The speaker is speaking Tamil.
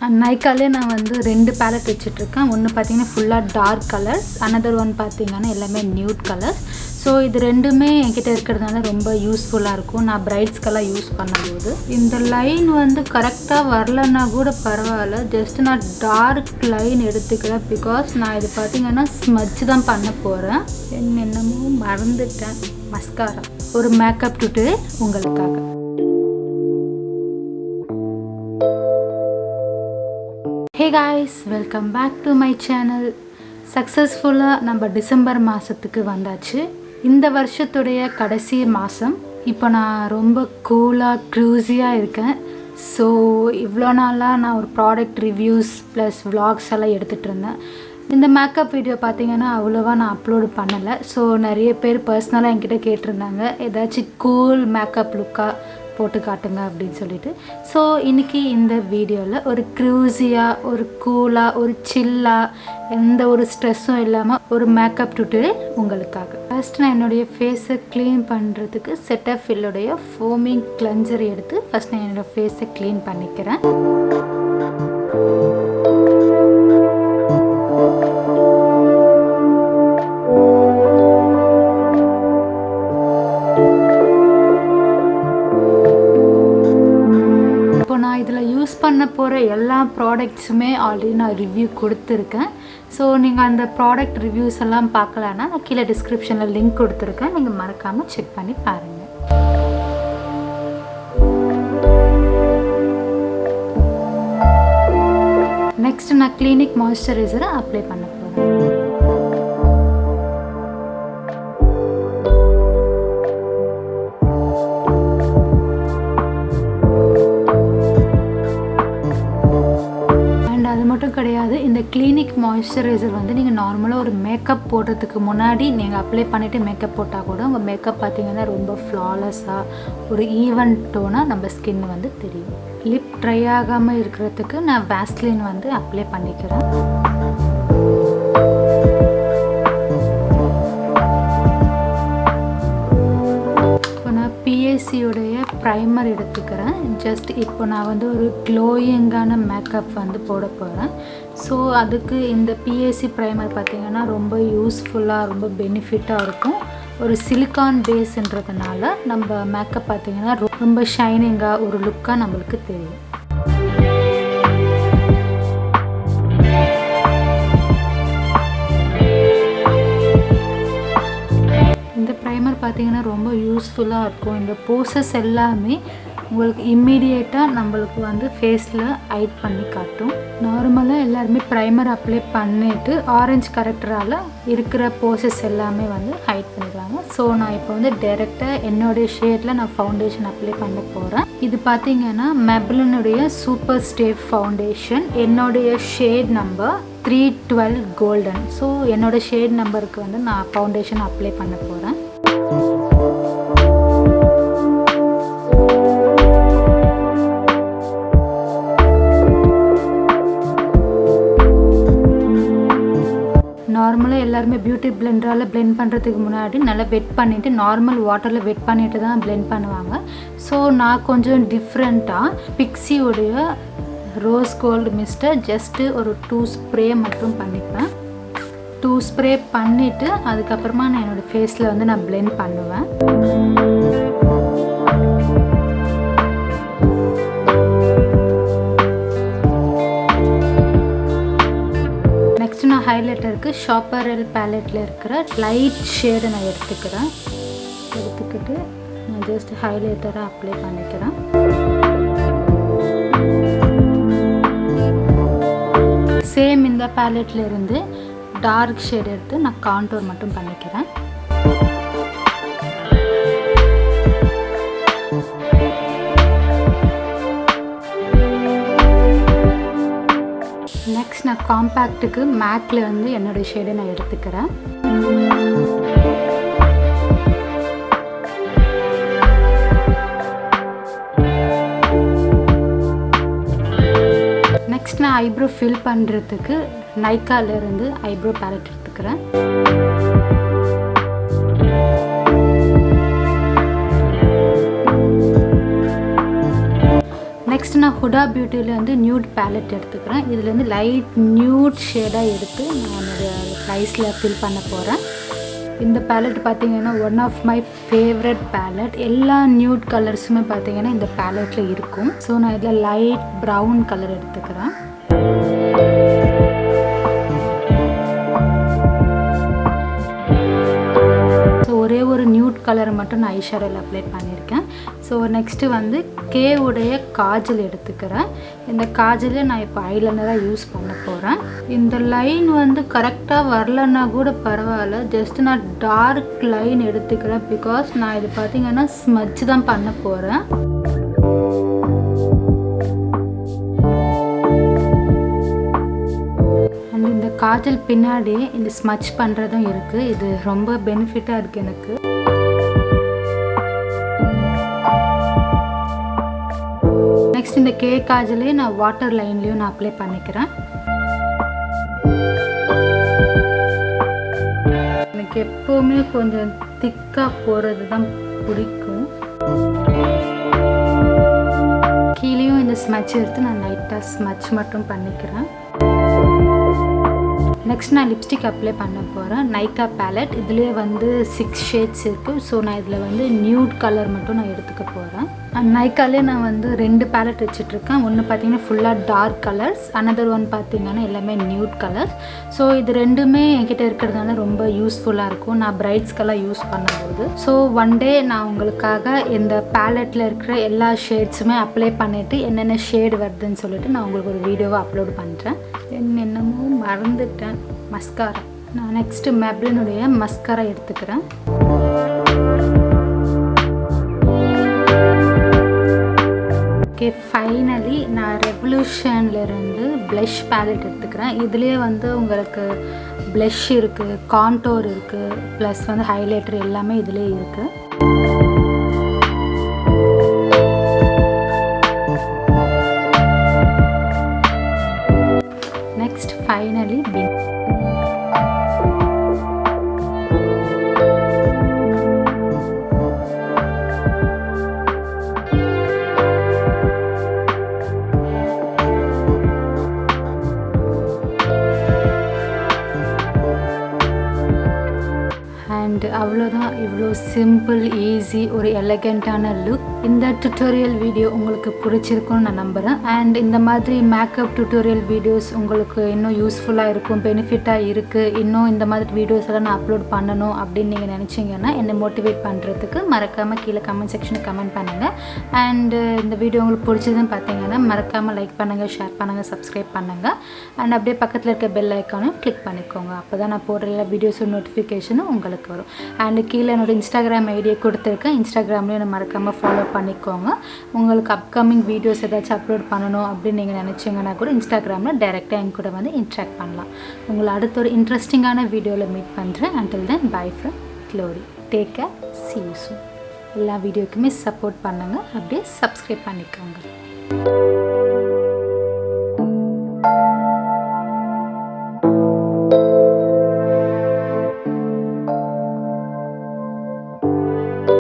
நைக்காலே நான் வந்து 2 பேலட் வச்சுட்ருக்கேன். ஒன்று பார்த்தீங்கன்னா ஃபுல்லாக டார்க் கலர்ஸ், அனதர் ஒன் பார்த்தீங்கன்னா எல்லாமே நியூட் கலர்ஸ். ஸோ இது ரெண்டுமே என்கிட்ட இருக்கிறதுனால ரொம்ப யூஸ்ஃபுல்லாக இருக்கும் நான் பிரைட்ஸ்க்கெல்லாம் யூஸ் பண்ணும்போது. இந்த லைன் வந்து கரெக்டாக வரலன்னா கூட பரவாயில்ல, ஜஸ்ட் நான் டார்க் லைன் எடுத்துக்கிறேன். பிகாஸ் நான் இது பார்த்தீங்கன்னா ஸ்மட்ச் தான் பண்ண போகிறேன். என்னமோ மறந்துட்டேன், மஸ்காரா. ஒரு மேக்கப் டுட்டோரியல் உங்களுக்காக. Hey guys, welcome back to my channel. சக்ஸஸ்ஃபுல்லாக நம்ம டிசம்பர் மாதத்துக்கு வந்தாச்சு. இந்த வருஷத்துடைய கடைசி மாதம். இப்போ நான் ரொம்ப கூலாக க்ரூஸியாக இருக்கேன். ஸோ இவ்வளோ நாளாக நான் ஒரு ப்ராடக்ட் ரிவ்யூஸ் ப்ளஸ் vlogs எல்லாம் எடுத்துகிட்டு இருந்தேன். இந்த மேக்கப் வீடியோ பார்த்தீங்கன்னா அவ்வளோவா நான் அப்லோடு பண்ணலை. ஸோ நிறைய பேர் பர்சனலாக என்கிட்ட கேட்டிருந்தாங்க ஏதாச்சும் கூல் மேக்கப் லுக்காக போட்டு காட்டுங்க அப்படின்னு சொல்லிட்டு. ஸோ இன்றைக்கி இந்த வீடியோவில் ஒரு க்ரூஸியாக, ஒரு கூலாக, ஒரு சில்லாக, எந்த ஒரு ஸ்ட்ரெஸ்ஸும் இல்லாமல் ஒரு மேக்கப் டுட்டோரியல் உங்களுக்காக. ஃபர்ஸ்ட் நான் என்னுடைய ஃபேஸை க்ளீன் பண்ணுறதுக்கு செட்டாஃபில்லுடைய ஃபோமிங் கிளென்சர் எடுத்து ஃபஸ்ட் நான் என்னோடய ஃபேஸை க்ளீன் பண்ணிக்கிறேன். பண்ண போகிற எல்லா ப்ராடக்ட்ஸுமே ஆல்ரெடி நான் ரிவ்யூ கொடுத்துருக்கேன். ஸோ நீங்கள் அந்த ப்ராடக்ட் ரிவ்யூஸ் எல்லாம் பார்க்கலன்னா நான் கீழே டிஸ்கிரிப்ஷனில் லிங்க் கொடுத்துருக்கேன், நீங்கள் மறக்காமல் செக் பண்ணி பாருங்கள். நெக்ஸ்ட் நான் கிளினிக் மாய்ஸ்சரைசரை அப்ளை பண்ண போகிறேன். கிடையாது, இந்த கிளினிக் மாய்ஸ்சரைசர் வந்து நீங்கள் நார்மலாக ஒரு மேக்கப் போடுறதுக்கு முன்னாடி நீங்கள் அப்ளை பண்ணிவிட்டு மேக்கப் போட்டால் கூட உங்கள் மேக்கப் பார்த்தீங்கன்னா ரொம்ப ஃப்ளாலெஸ்ஸாக ஒரு ஈவன் டோனாக நம்ம ஸ்கின் வந்து தெரியும். லிப் ட்ரை ஆகாமல் இருக்கிறதுக்கு நான் வேஸ்லின் வந்து அப்ளை பண்ணிக்கிறேன். பிஎஸ்சியோடைய ப்ரைமர் எடுத்துக்கிறேன். ஜஸ்ட் இப்போ நான் வந்து ஒரு க்ளோயிங்கான மேக்கப் வந்து போட போகிறேன். ஸோ அதுக்கு இந்த பிஎஸ்சி ப்ரைமர் பார்த்திங்கன்னா ரொம்ப யூஸ்ஃபுல்லாக, ரொம்ப பெனிஃபிட்டாக இருக்கும். ஒரு சிலிக்கான் பேஸ்ன்றதுனால நம்ம மேக்கப் பார்த்திங்கன்னா ரொம்ப ஷைனிங்காக ஒரு லுக்காக நம்மளுக்கு தெரியும். பார்த்தீங்கன்னா ரொம்ப யூஸ்ஃபுல்லாக இருக்கும். இந்த போசஸ் எல்லாமே உங்களுக்கு இம்மீடியேட்டாக நம்மளுக்கு வந்து ஃபேஸில் ஹைட் பண்ணி காட்டும். நார்மலாக எல்லாருமே ப்ரைமர் அப்ளை பண்ணிவிட்டு ஆரஞ்சு கரெக்டரால் இருக்கிற போசஸ் எல்லாமே வந்து ஹைட் பண்ணிடுவாங்க. ஸோ நான் இப்போ வந்து டைரெக்டாக என்னுடைய ஷேடில் நான் ஃபவுண்டேஷன் அப்ளை பண்ண போகிறேன். இது பார்த்தீங்கன்னா Maybellineுடைய சூப்பர் ஸ்டே ஃபவுண்டேஷன். என்னுடைய ஷேட் நம்பர் 312 கோல்டன். ஸோ என்னோடய ஷேட் நம்பருக்கு வந்து நான் ஃபவுண்டேஷன் அப்ளை பண்ண போகிறேன். நார்மலாக எல்லாருமே பியூட்டி பிளெண்டரால் பிளெண்ட் பண்ணுறதுக்கு முன்னாடி நல்லா வெட் பண்ணிவிட்டு நார்மல் வாட்டரில் வெட் பண்ணிவிட்டு தான் பிளெண்ட் பண்ணுவாங்க. ஸோ நான் கொஞ்சம் டிஃப்ரெண்ட்டாக பிக்ஸியோடைய ரோஸ் கோல்டு மிஸ்ட்டை ஜஸ்ட்டு ஒரு 2 ஸ்ப்ரே மட்டும் பண்ணிப்பேன். 2 ஸ்ப்ரே பண்ணிவிட்டு அதுக்கப்புறமா நான் என்னோடய ஃபேஸில் வந்து நான் பிளெண்ட் பண்ணுவேன். நெக்ஸ்ட் நான் ஹைலைட்டருக்கு ஷாப்பரல் பேலட்டில் இருக்கிற லைட் ஷேடை நான் எடுத்துக்கிட்டு நான் ஜஸ்ட் ஹைலைட்டரை அப்ளை பண்ணிக்கிறேன். சேம் இந்த பேலட்டில் இருந்து டார்க் ஷேட் எடுத்து நான் கான்டோர் மட்டும் பண்ணிக்கிறேன். நெக்ஸ்ட் நான் காம்பேக்ட்டுக்கு மேக்கில் வந்து என்னோடய ஷேடை நான் எடுத்துக்கிறேன். நெக்ஸ்ட் நான் ஐப்ரோ ஃபில் பண்ணுறதுக்கு நைக்காலேருந்து ஐப்ரோ பேலட் எடுத்துக்கிறேன். நெக்ஸ்ட் நான் ஹுடா பியூட்டியில் வந்து நியூட் பேலட் எடுத்துக்கிறேன். இதில் வந்து லைட் நியூட் ஷேடாக எடுத்து நான் ஐஸில் ஃபில் பண்ண போகிறேன். இந்த பேலட் பார்த்திங்கன்னா one of my favourite palette. எல்லா நியூட் கலர்ஸுமே பார்த்திங்கன்னா இந்த பேலட்டில் இருக்கும். ஸோ நான் இதில் லைட் ப்ரௌன் கலர் எடுத்துக்கிறேன். ஸோ ஒரே ஒரு நியூட் கலரை மட்டும் நான் ஐஷேடோவில் அப்ளை பண்ணியிருக்கேன். ஸோ நெக்ஸ்ட்டு வந்து கே உடைய காஜல் எடுத்துக்கிறேன். இந்த காஜலை நான் இப்போ ஐலைனராக யூஸ் பண்ண போகிறேன். இந்த லைன் வந்து கரெக்டாக வரலன்னா கூட பரவாயில்ல, ஜஸ்ட் நான் டார்க் லைன் எடுத்துக்கிறேன். பிகாஸ் நான் இது பார்த்திங்கன்னா ஸ்மட்ச் தான் பண்ண போகிறேன். அண்ட் இந்த காஜல் பின்னாடி இந்த ஸ்மட்ச் பண்ணுறதும் இருக்குது. இது ரொம்ப பெனிஃபிட்டாக இருக்குது எனக்கு. நெக்ஸ்ட் இந்த கே காஜலே நான் வாட்டர் லைன்லேயும் நான் அப்ளை பண்ணிக்கிறேன். எனக்கு எப்போவுமே கொஞ்சம் திக்காக போகிறது தான் பிடிக்கும். கீழேயும் இந்த ஸ்மட்ச் எடுத்து நான் லைட்டாக ஸ்மட்ச் மட்டும் பண்ணிக்கிறேன். நெக்ஸ்ட் நான் லிப்ஸ்டிக் அப்ளை பண்ண போகிறேன். நைக்கா பேலட் இதுலேயே வந்து 6 ஷேட்ஸ் இருக்குது. ஸோ நான் இதில் வந்து நியூட் கலர் மட்டும் நான் எடுத்துக்க போகிறேன். அண்ட் நைக்காலே நான் வந்து 2 பேலட் வச்சுட்ருக்கேன். ஒன்று பார்த்திங்கன்னா ஃபுல்லாக டார்க் கலர்ஸ், அனதர் ஒன் பார்த்திங்கன்னா எல்லாமே நியூட் கலர்ஸ். ஸோ இது ரெண்டுமே என்கிட்ட இருக்கிறதுனால ரொம்ப யூஸ்ஃபுல்லாக இருக்கும் நான் பிரைட்ஸ்க்கெல்லாம் யூஸ் பண்ணும்போது. ஸோ ஒன் டே நான் உங்களுக்காக இந்த பேலட்டில் இருக்கிற எல்லா ஷேட்ஸுமே அப்ளை பண்ணிவிட்டு என்னென்ன ஷேடு வருதுன்னு சொல்லிட்டு நான் உங்களுக்கு ஒரு வீடியோவை அப்லோட் பண்ணுறேன். என்னமோ மறந்துட்டேன், மஸ்காரா. நான் நெக்ஸ்ட்டு மேப்ளினுடைய மஸ்காரா எடுத்துக்கிறேன். ஓகே, ஃபைனலி நான் ரெவல்யூஷன்லேருந்து ப்ளஷ் பேலட் எடுத்துக்கிறேன். இதுலேயே வந்து உங்களுக்கு ப்ளஷ் இருக்குது, கான்டோர் இருக்குது, ப்ளஸ் வந்து ஹைலைட்டர் எல்லாமே இதுலேயே இருக்குது. Next finally bin. அண்ட் அவ்வளோதான். இவ்வளோ சிம்பிள், ஈஸி, ஒரு எலகண்ட்டான லுக். இந்த டுட்டோரியல் வீடியோ உங்களுக்கு பிடிச்சிருக்குன்னு நான் நம்புகிறேன். அண்ட் இந்த மாதிரி மேக்கப் டுட்டோரியல் வீடியோஸ் உங்களுக்கு இன்னும் யூஸ்ஃபுல்லாக இருக்கும், பெனிஃபிட்டாக இருக்குது, இன்னும் இந்த மாதிரி வீடியோஸ் எல்லாம் நான் அப்லோட் பண்ணணும் அப்படின்னு நீங்கள் நினச்சிங்கன்னா என்னை மோட்டிவேட் பண்ணுறதுக்கு மறக்காமல் கீழே கமெண்ட் செக்ஷனில் கமெண்ட் பண்ணுங்கள். அண்டு இந்த வீடியோ உங்களுக்கு பிடிச்சதுன்னு பார்த்தீங்கன்னா மறக்காமல் லைக் பண்ணுங்கள், ஷேர் பண்ணுங்கள், சப்ஸ்கிரைப் பண்ணுங்கள். அண்ட் அப்படியே பக்கத்தில் இருக்க பெல் ஐக்கானும் கிளிக் பண்ணிக்கோங்க. அப்போ தான் நான் போடுற எல்லா வீடியோஸோட நோட்டிஃபிகேஷனும் உங்களுக்கு வரும். அண்டு கீழே என்னோடய இன்ஸ்டாகிராம் ஐடியை கொடுத்துருக்கேன். இன்ஸ்டாகிராம்லேயும் நான் மறக்காமல் ஃபாலோ பண்ணிக்கோங்க. உங்களுக்கு அப்கமிங் வீடியோஸ் ஏதாச்சும் அப்லோட் பண்ணணும் அப்படின்னு நீங்கள் நினச்சிங்கன்னா கூட இன்ஸ்டாகிராமில் டைரெக்டாக என் கூட வந்து இன்ட்ராக்ட் பண்ணலாம். உங்களை அடுத்த ஒரு இன்ட்ரெஸ்டிங்கான வீடியோவில் மீட் பண்ணுறேன். until then bye from Glory. Take care, see you soon. எல்லா வீடியோக்குமே சப்போர்ட் பண்ணுங்கள், அப்படியே சப்ஸ்கிரைப் பண்ணிக்கோங்க.